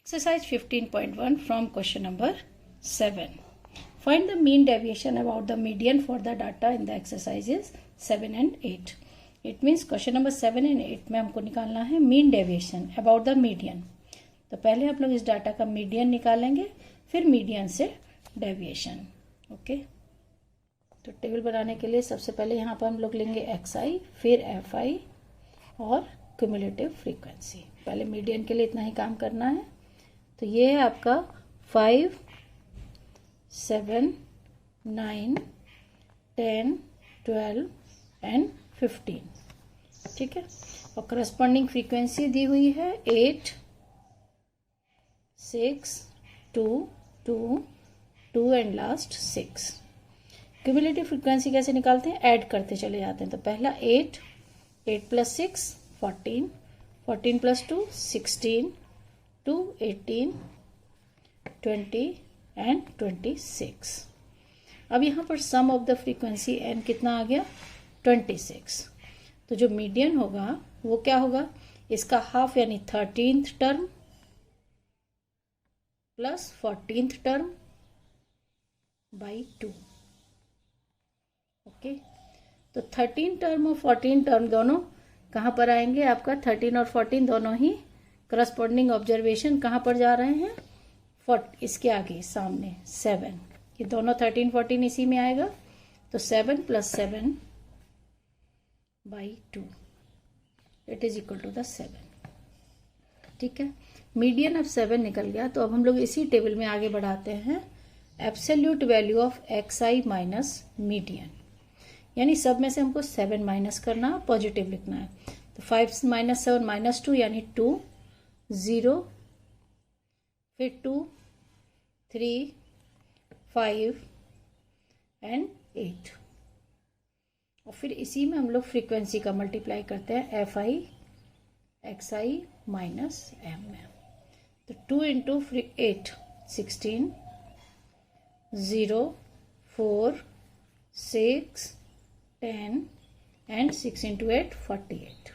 Exercise 15.1 from question number 7. Find the mean deviation about the median for the data in the exercises 7 and 8. It means question number 7 and 8 में हमको निकालना है mean deviation about the median. तो पहले हम लोग इस data का मीडियन निकालेंगे, फिर मीडियन से डेविएशन. ओके, तो टेबल बनाने के लिए सबसे पहले यहाँ पर हम लोग लेंगे XI, फिर FI और क्यूमुलेटिव फ्रीक्वेंसी. पहले मीडियन के लिए इतना ही काम करना है. तो ये है आपका 5, 7, 9, 10, 12 एंड 15. ठीक है, और करस्पॉन्डिंग फ्रीक्वेंसी दी हुई है 8, 6, 2, 2, 2 एंड लास्ट 6. क्यूमुलेटिव फ्रीक्वेंसी कैसे निकालते हैं? ऐड करते चले जाते हैं. तो पहला 8, 8 प्लस 6 14, 14 प्लस 2 16, 2 18, 20 एंड 26. अब यहाँ पर सम ऑफ द फ्रीक्वेंसी एन कितना आ गया? 26. तो जो मीडियन होगा वो क्या होगा? इसका हाफ यानी 13th term plus 14th term by 2. Okay, तो 13 टर्म और 14 टर्म दोनों कहाँ पर आएंगे? आपका 13 और 14 दोनों ही करस्पॉन्डिंग ऑब्जर्वेशन कहाँ पर जा रहे हैं? इसके आगे सामने 7. ये दोनों 13 14 इसी में आएगा. तो 7 plus 7 by 2 it is equal to the 7. ठीक है, मीडियन अब 7 निकल गया. तो अब हम लोग इसी टेबल में आगे बढ़ाते हैं. Absolute value of XI minus median, यानी सब में से हमको 7 माइनस करना, पॉजिटिव लिखना है. तो 5 माइनस 7 माइनस 2 यानी 2, 0, फिर 2, 3, 5 एंड 8. और फिर इसी में हम लोग फ्रीक्वेंसी का मल्टीप्लाई करते हैं FI XI माइनस M में. तो 2 इंटू 8 16, 0, 4, 6, 10 एंड 6 इंटू 8 48.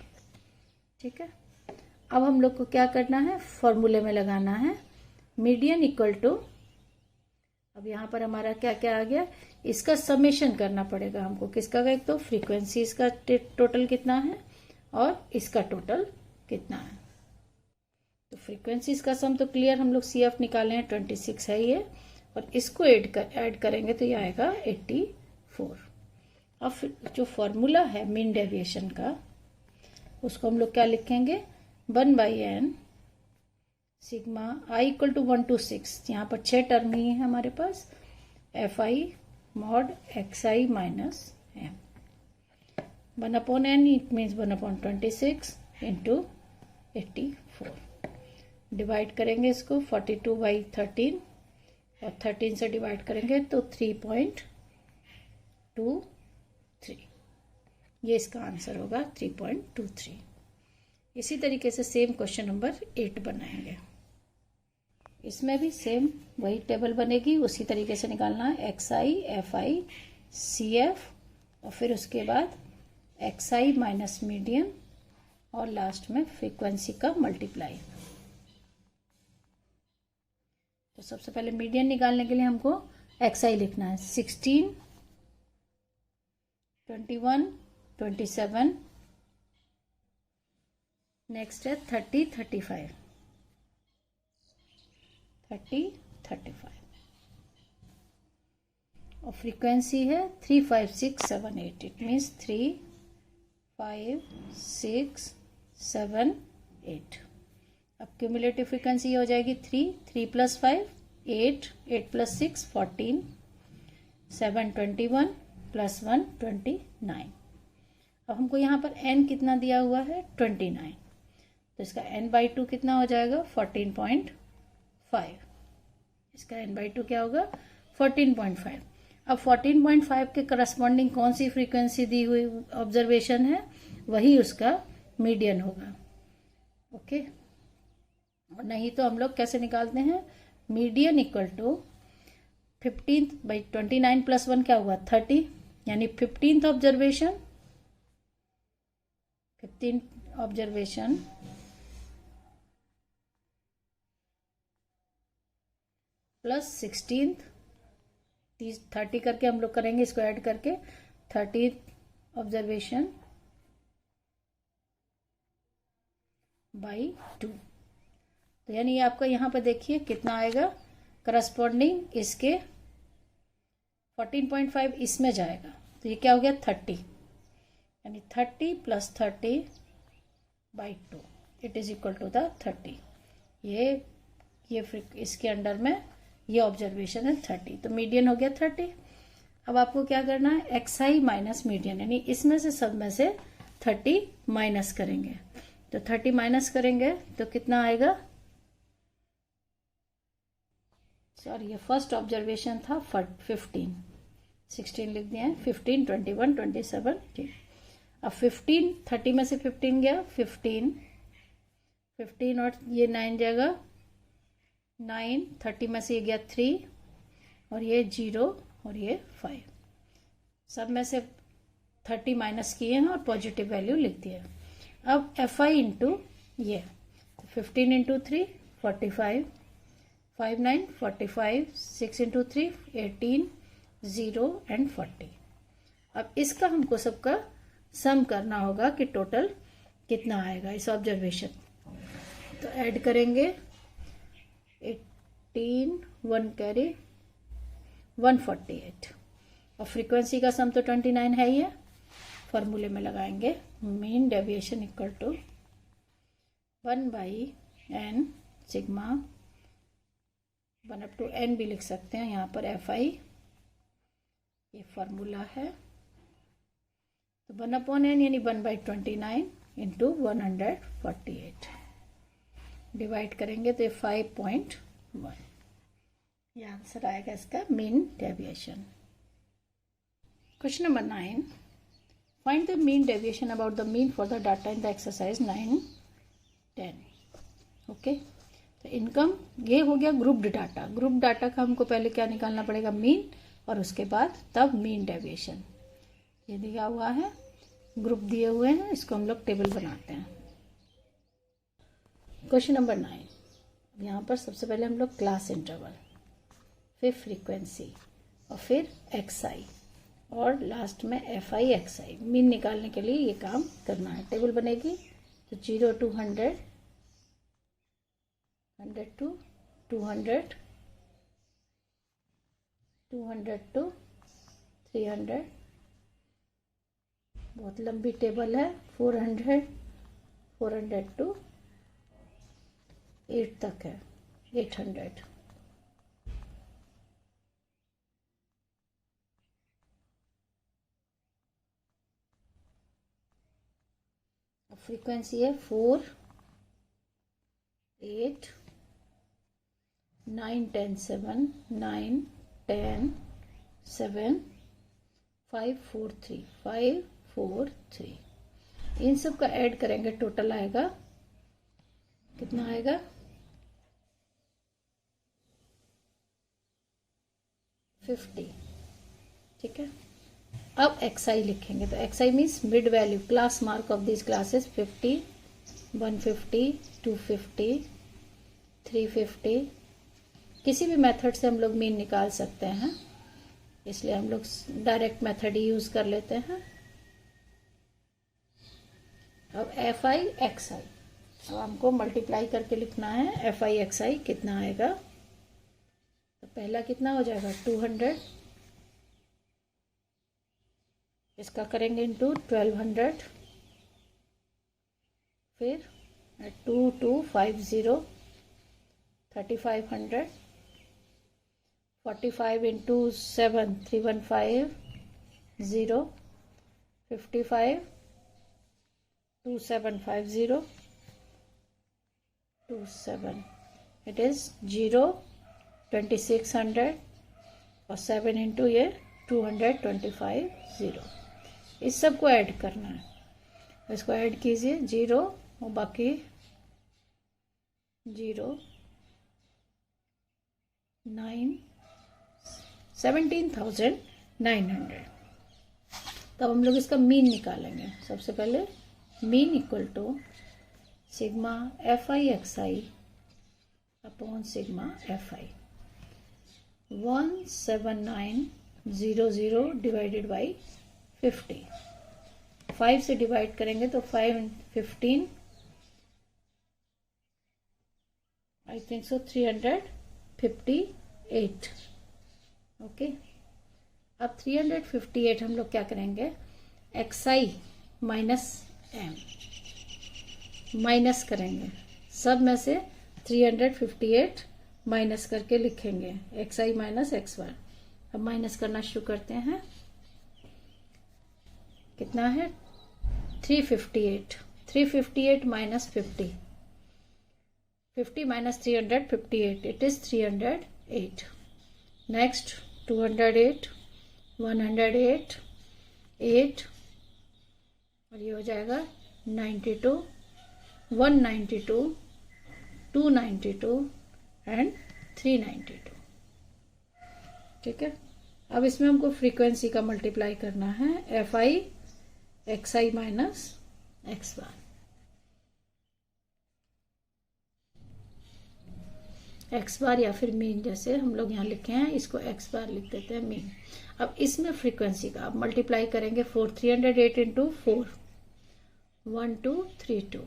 ठीक है, अब हम लोग को क्या करना है? फॉर्मूले में लगाना है मीडियन इक्वल टू, अब यहाँ पर हमारा क्या क्या आ गया? इसका समेशन करना पड़ेगा हमको. किसका? एक तो फ्रीक्वेंसी इसका टोटल कितना है और इसका टोटल कितना है. तो फ्रीक्वेंसीज का सम तो क्लियर, हम लोग CF निकाले हैं 26 है ये, और इसको ऐड करेंगे तो ये आएगा 84. अब जो फॉर्मूला है मीन डेविएशन का उसको हम लोग क्या लिखेंगे? 1/n sigma I equal to 1 to 6. यहाँ पर 6 टर्म ही है हमारे पास. FI mod XI minus M 1/n it means 1/26 into 84. Divide करेंगे इसको 42/13 और 13 से डिवाइड करेंगे तो 3.23. ये इसका आंसर होगा 3.23. इसी तरीके से सेम क्वेश्चन नंबर 8 बनाएंगे. इसमें भी सेम वही टेबल बनेगी, उसी तरीके से निकालना है XI FI CF और फिर उसके बाद XI माइनस मीडियन और लास्ट में फ्रीक्वेंसी का मल्टीप्लाई. तो सबसे पहले मीडियन निकालने के लिए हमको XI लिखना है 16, 21, 27. नेक्स्ट है 30, 35, 30, 35 और फ्रीक्वेंसी है 3, 5, 6, 7, 8. It means 3, 5, 6, 7, 8. अब क्यूमुलेटिव फ्रीक्वेंसी हो जाएगी 3, 3 प्लस 5 8, 8 प्लस 6 14, 7 21 प्लस 1 29. अब हमको यहाँ पर n कितना दिया हुआ है? 29. तो इसका n/2 कितना हो जाएगा? 14.5. इसका n/2 क्या होगा? 14.5. अब 14.5 के करस्पॉन्डिंग कौन सी फ्रीक्वेंसी दी हुई ऑब्जर्वेशन है? वही उसका मीडियन होगा. ओके, और नहीं तो हम लोग कैसे निकालते हैं? मीडियन इक्वल टू 15/29 प्लस 1 क्या हुआ? 30, यानी 15th observation 15th observation plus 16, 30 करके हम लोग करेंगे, इसको ऐड करके 30 ऑब्जर्वेशन बाई 2। तो यानी ये आपका यहाँ पर देखिए कितना आएगा, करस्पॉन्डिंग इसके 14.5 इसमें जाएगा, तो ये क्या हो गया 30, यानी 30 plus 30 by 2 it is equal to the 30। ये इसके अंडर में ये ऑब्जर्वेशन है 30, तो मीडियन हो गया 30। अब आपको क्या करना है, एक्सआई माइनस मीडियन, यानी इसमें से सब में से 30 माइनस करेंगे, तो 30 माइनस करेंगे तो कितना आएगा, सॉरी ये फर्स्ट ऑब्जर्वेशन था 15, 16 लिख दिया है, 15, 21, 27, ठीक। अब 15, 30 में से 15 गया, 15 और ये 9 जाएगा, 9, 30 में से ये गया 3 और ये 0 और ये 5, सब में से 30 माइनस किए हैं और पॉजिटिव वैल्यू लिख दिया। अब एफ आई इंटू ये 15 इंटू 3 45, 5 9 45, 6 इंटू 3 18, 0 एंड 40। अब इसका हमको सबका सम करना होगा कि टोटल कितना आएगा इस ऑब्जर्वेशन, तो ऐड करेंगे 18, 1 कैरी 148, और फ्रीक्वेंसी का सम तो 29 है ही है। फॉर्मूले में लगाएंगे mean deviation equal to 1/n sigma 1 up to n भी लिख सकते हैं, यहाँ पर एफ आई ये फॉर्मूला है, तो 1/n यानी 1/29 इंटू 148 डिवाइड करेंगे तो ये 5.1, ये आंसर आएगा इसका mean deviation. Question number 9, find the mean deviation about the mean for the data in the exercise 9, 10। Okay, तो इनकम ये हो गया ग्रुप्ड डाटा। ग्रुप डाटा का हमको पहले क्या निकालना पड़ेगा, मीन, और उसके बाद तब मीन डेविएशन। ये दिया हुआ है, ग्रुप दिए हुए हैं, इसको हम लोग टेबल बनाते हैं। क्वेश्चन नंबर 9, यहाँ पर सबसे पहले हम लोग क्लास इंटरवल, फिर फ्रीक्वेंसी और फिर एक्सआई और लास्ट में एफ आई एक्सआई। मीन निकालने के लिए ये काम करना है। टेबल बनेगी तो 0 to 100, 100 to 200, 200 to 300, बहुत लंबी टेबल है, 400, 400 to 8 तक है, 800। फ्रीक्वेंसी है 4, 8, 9, 10, 7, 9, 10, 7, 5, 4, 3, 5, 4, 3। इन सब का ऐड करेंगे, टोटल आएगा कितना आएगा, 50। ठीक है, अब एक्सआई लिखेंगे, तो XI means mid value, class mark of this classes 50, 150, 250, 350। किसी भी मेथड से हम लोग मीन निकाल सकते हैं, इसलिए हम लोग डायरेक्ट मेथड ही यूज कर लेते हैं। अब एफ आई एक्स आई, अब हमको मल्टीप्लाई करके लिखना है एफ आई एक्स आई कितना आएगा। तो पहला कितना हो जाएगा 200, इसका करेंगे इंटू 1200, फिर 2250, 3500, 45 इंटू 7 315, 0, 55, 2750, 27, इट इज 0, 2600 और 7 इंटू ये 225, 0। इस सब को ऐड करना है, इसको ऐड कीजिए 0 और बाकी 0, 9, 17,900। तब हम लोग इसका मीन निकालेंगे। सबसे पहले mean equal to sigma f i x i upon sigma f i. 17900 divided by 50। 5 से डिवाइड करेंगे तो 5 15 आई थिंक सो 358। ओके, अब 358 हम लोग क्या करेंगे, xi माइनस m माइनस करेंगे, सब में से 358 माइनस करके लिखेंगे xi माइनस x1। अब माइनस करना शुरू करते हैं, कितना है 358 minus 50 minus 358 it is 308। Next 208 108 8 और ये हो जाएगा 92 192 292 एंड 392। ठीक है, अब इसमें हमको फ्रीक्वेंसी का मल्टीप्लाई करना है, fi xi माइनस x बार। एक्स बार या फिर मीन, जैसे हम लोग यहाँ लिखे हैं इसको एक्स बार लिख देते हैं मीन। अब इसमें फ्रीक्वेंसी का आप मल्टीप्लाई करेंगे 308 into 4 1232।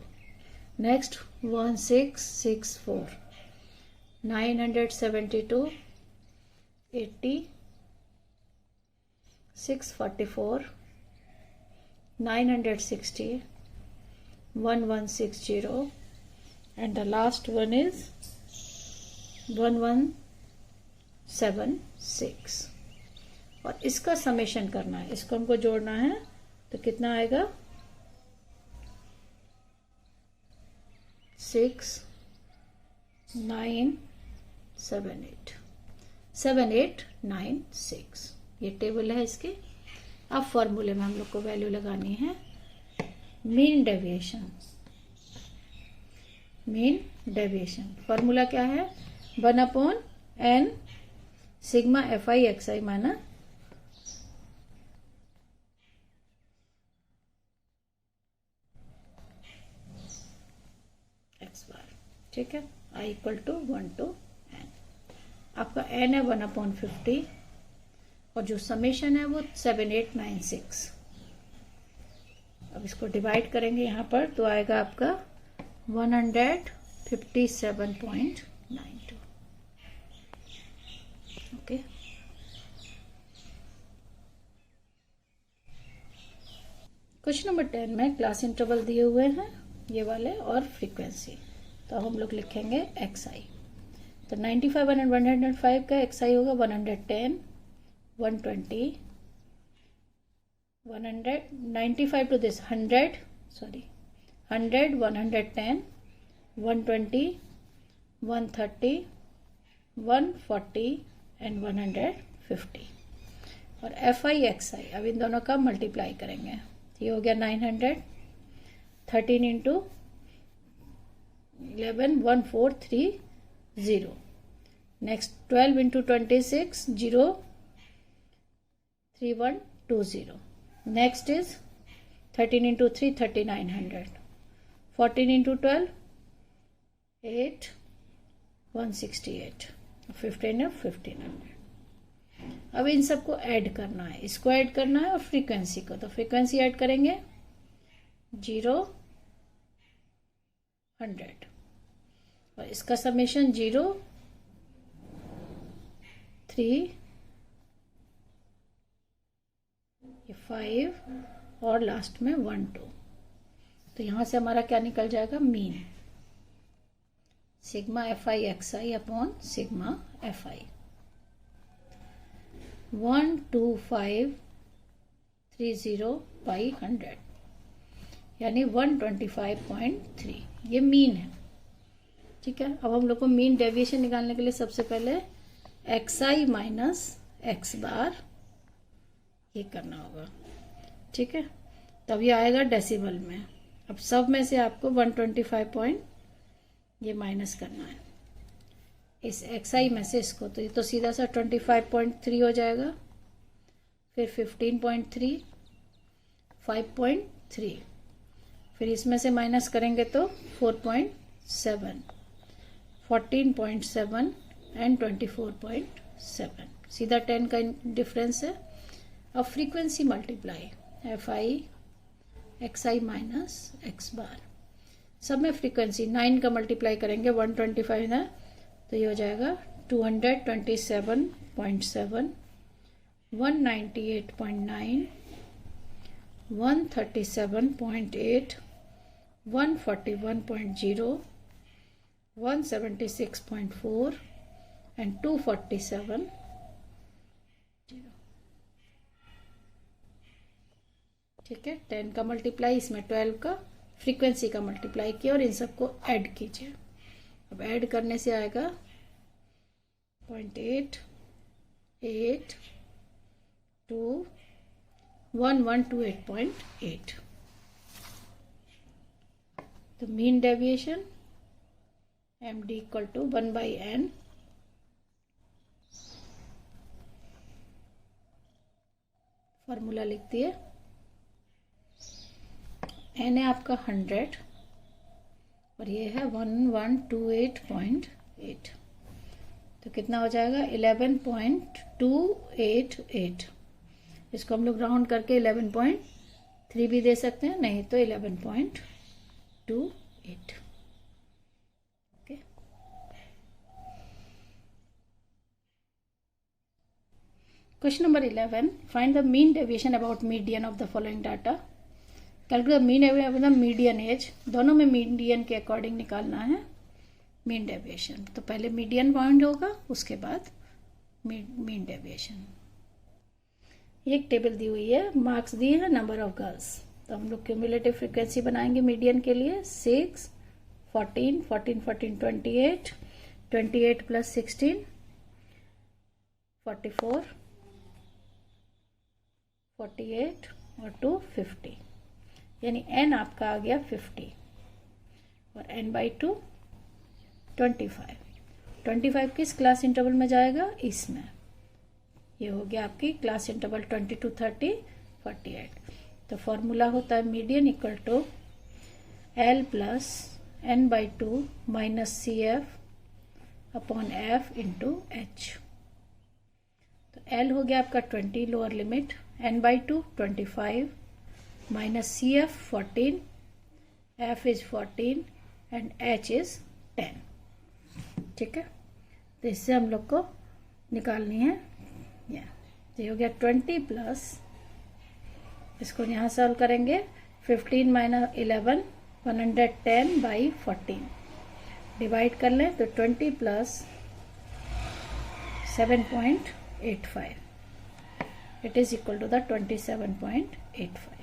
Next 1664 972 80 644 960 1160 and the last one is 1176। और इसका समेशन करना है, इसको हमको जोड़ना है, तो कितना आएगा 7896। ये टेबल है इसकी। अब फॉर्मूले में हम लोग को वैल्यू लगानी है मीन डेविएशन। फॉर्मूला क्या है, 1/n सिग्मा fi xi माना x बार। ठीक है, i equal to 1 to n। आपका n है 1/50 और जो समेशन है वो 7896। अब इसको डिवाइड करेंगे यहाँ पर तो आएगा आपका 157.92। ओके, क्वेश्चन नंबर 10 में क्लास इंटरवल दिए हुए हैं ये वाले और फ्रीक्वेंसी, तो हम लोग लिखेंगे xi। तो 95 and 105 का xi होगा 110 120 195 to this 100 110 120 130 140 and 150। और fi xi अब इन दोनों का मल्टीप्लाई करेंगे, ये हो गया 900 13 into 11 1430। Next 12 into 26 0 3120। Next is 13 into 3 3900 14 into 12 8 168 15 है 1500। अब इन सबको ऐड करना है, इसको ऐड करना है और फ्रीक्वेंसी को, तो फ्रीक्वेंसी ऐड करेंगे 0 100 और इसका समेशन 0 3 5 और लास्ट में 1 2। तो यहां से हमारा क्या निकल जाएगा, mean sigma fi xi upon sigma fi 12530 by 100 यानी 125.3, ये मीन है। ठीक है, अब हम लोग को मीन डेविएशन निकालने के लिए सबसे पहले xi माइनस x बार ये करना होगा। ठीक है, तब ये आएगा डेसिबल में। अब सब में से आपको 125 पॉइंट ये माइनस करना है इस xi में से इसको, तो ये तो सीधा सा 25.3 हो जाएगा, फिर 15.3 5.3, फिर इसमें से माइनस करेंगे तो 4.7 14.7 एंड 24.7। 7, सीधा 10 का डिफरेंस है। अब frequency multiply f i x i minus x bar, सब में फ्रीक्वेंसी 9 का मल्टीप्लाई करेंगे, 125 है तो ये हो जाएगा 227.7, 198.9, 137.8, 141.0, 176.4 एंड 247. ठीक है, 10 का मल्टीप्लाई, इसमें 12 का फ्रीक्वेंसी का मल्टीप्लाई किया और इन सबको ऐड कीजिए। अब ऐड करने से आएगा 0.882 1128.8। तो mean deviation M D equal to 1/n formula लिख दिए। एन है आपका 100 और ये है 1128.8, तो कितना हो जाएगा 11.288। इसको हम लोग राउंड करके 11.3 भी दे सकते हैं, नहीं तो 11.28। Okay, question number 11, find the mean deviation about median of the following data. Calculate mean deviation median as, दोनों में मीडियन के अकॉर्डिंग निकालना है मीन डेविएशन। तो पहले मीडियन फाइंड होगा, उसके बाद मीन डेविएशन। एक टेबल दी हुई है, मार्क्स दिए हैं, नंबर ऑफ गर्ल्स। तो हम लोग क्यूमुलेटिव फ्रीक्वेंसी बनाएंगे मीडियन के लिए। 6, 14, 14, 14, 28, 28 प्लस 16 44, 48 और 2 50, यानी n आपका आ गया 50 और n/2 25। 25 किस क्लास इंटरवल में जाएगा, इसमें। ये हो गया आपकी क्लास इंटरवल 20 to 30 48। तो फॉर्मूला होता है median equal to L plus n/2 minus CF upon F into H। तो L हो गया आपका 20 lower limit, n/2 25 minus CF 14, F is 14 and H is 10। ठीक है, तो इससे हम लोग को निकालनी है ये हो गया 20 प्लस, इसको यहाँ सॉल्व करेंगे 15 माइनस 11 110/14 डिवाइड कर लें तो 20 plus 7.85 it is equal to the 27.85।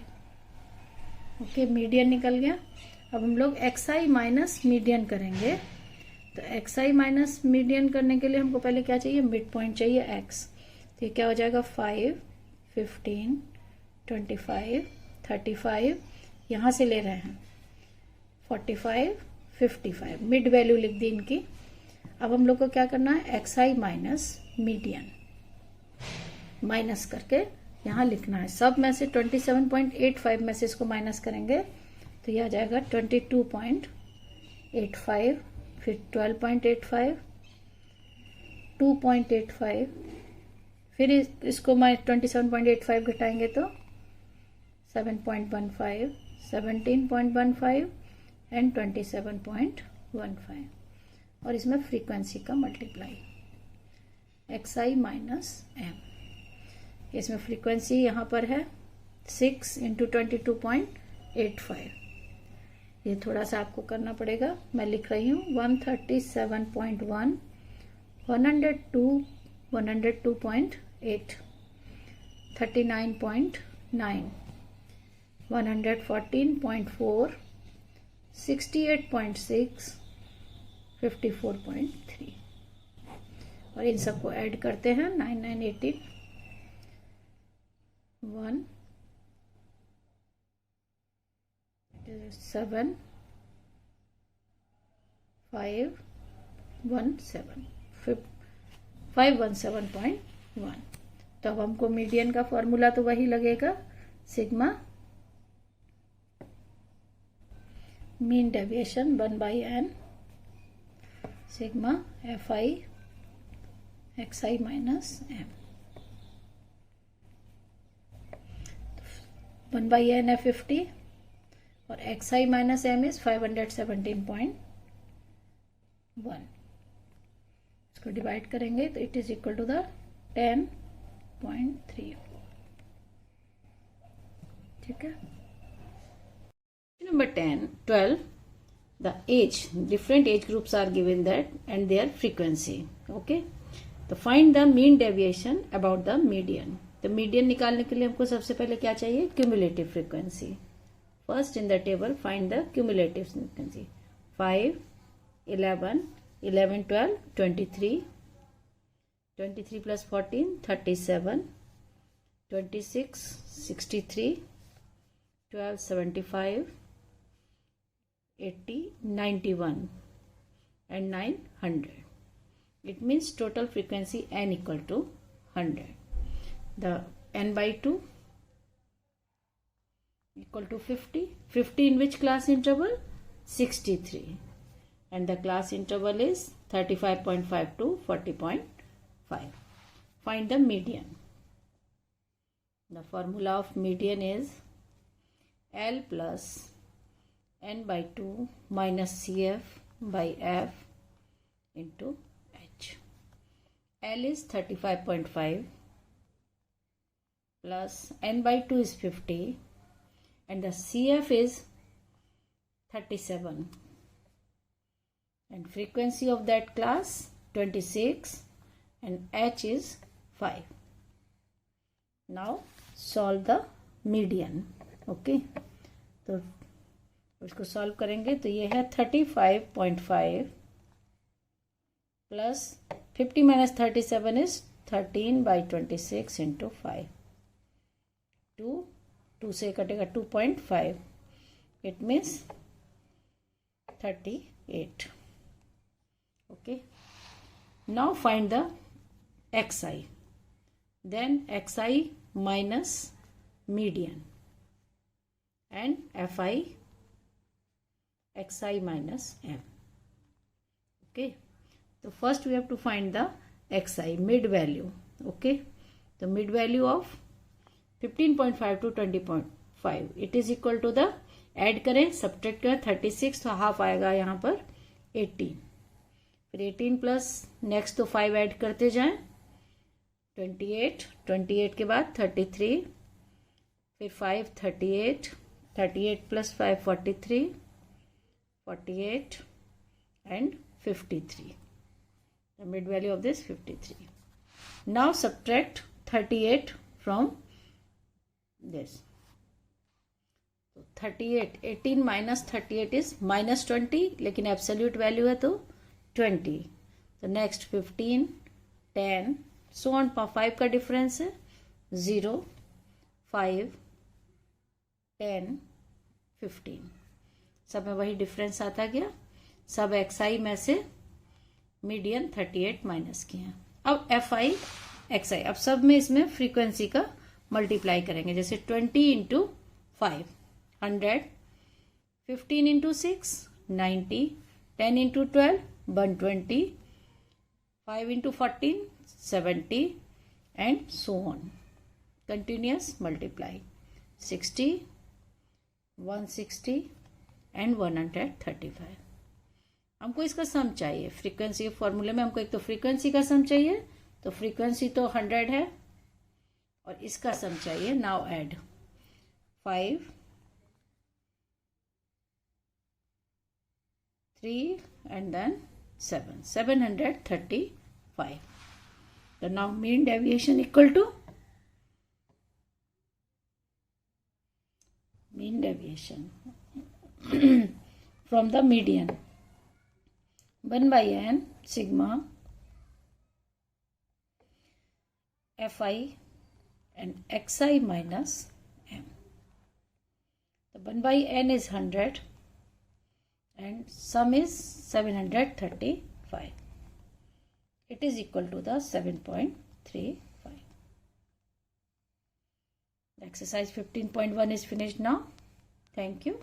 Okay, median निकल गया। अब हम लोग XI माइनस मीडियन करेंगे। तो XI माइनस मीडियन करने के लिए हमको पहले क्या चाहिए, मिड पॉइंट चाहिए X। तो ये क्या हो जाएगा 5, 15, 25, 35, यहाँ से ले रहे हैं 45, 55, मिड वैल्यू लिख दी इनकी। अब हम लोग को क्या करना है, XI माइनस मीडियन माइनस करके यहाँ लिखना है। सब में से 27.85 में से इसको माइनस करेंगे तो यह आ जाएगा 22.85, फिर 12.85, 2.85, फिर इसको 27.85 घटाएंगे तो 7.15, 17.15 एंड 27.15 और इसमें फ्रीक्वेंसी का मल्टीप्लाई XI माइनस M। इसमें फ्रीक्वेंसी यहाँ पर है 6 इंटू 22.85। ये थोड़ा सा आपको करना पड़ेगा, मैं लिख रही हूँ 137.1, 102, 102.8, 39.9, 114.4, 68.6, 54.3 और इन सबको ऐड करते हैं 9, 9, 18, 1, 7, 5, 1, 7, 517.1। तो अब हमको मीडियन का फॉर्मूला तो वही लगेगा, sigma mean deviation 1/n sigma FI xi minus m. 1 by n है 50 और xi minus m is 517.1. इसको डिवाइड करेंगे तो it is equal to the 10.3. ठीक है. Number 12. The age, different age groups are given that and their frequency. Okay. तो find the mean deviation about the median. तो median निकालने के लिए हमको सबसे पहले क्या चाहिए? Cumulative frequency. First in the table find the cumulative frequency. 5, 11, 11, 12, 23, 23 plus 14, 37, 26, 63, 12, 75, 80, 91 and 9, 100. It means total frequency n equal to 100. The n by 2 equal to 50. 50 in which class interval? 63. And the class interval is 35.5 to 40.5. Find the median. The formula of median is L plus n by 2 minus CF by F into H. L is 35.5 plus n by 2 is 50 and the CF is 37 and frequency of that class 26 and H is 5. Now solve the median. Okay. तो इसको solve करेंगे तो ये है 35.5 plus 50 minus 37 is 13 by 26 into 5. 2 से कटेगा 2.5. It means 38. Okay. Now find the xi. Then xi minus median and fi xi minus m. Okay. So first we have to find the xi mid value. Okay. The mid value of 15.5 to 20.5. It is equal to the add करें subtract करें 36 तो half आएगा यहाँ पर 18. फिर 18 plus next तो 5 add करते जाएं 28 के बाद 33 फिर 5 38 plus 5 43 and 53. The mid value of this 53. Now subtract 38 from this. So 38, 18 minus 38 is minus 20, लेकिन absolute value है तो 20. So next 15, 10, so on. 5 का difference है 0, 5, 10, 15. सब में वही डिफरेंस आता गया. सब xi में से मीडियन 38 माइनस किया. अब fi xi, अब सब में इसमें फ्रीक्वेंसी का मल्टीप्लाई करेंगे. जैसे 20 into 5 100, 15 into 6 90, 10 into 12 120, 5 into 14 70 and so on. Continuous multiply 60, 160 and 135. हमको इसका सम चाहिए. फ्रीक्वेंसी के फॉर्मूले में हमको एक तो फ्रीक्वेंसी का सम चाहिए, तो फ्रीक्वेंसी तो 100 है और इसका सम चाहिए. Now add 5, 3 and then 7, 735. So now mean deviation equal to mean deviation from the median 1 by n sigma fi and xi minus m. The 1 by n is 100 and sum is 735. It is equal to the 7.35. The exercise 15.1 is finished now. Thank you.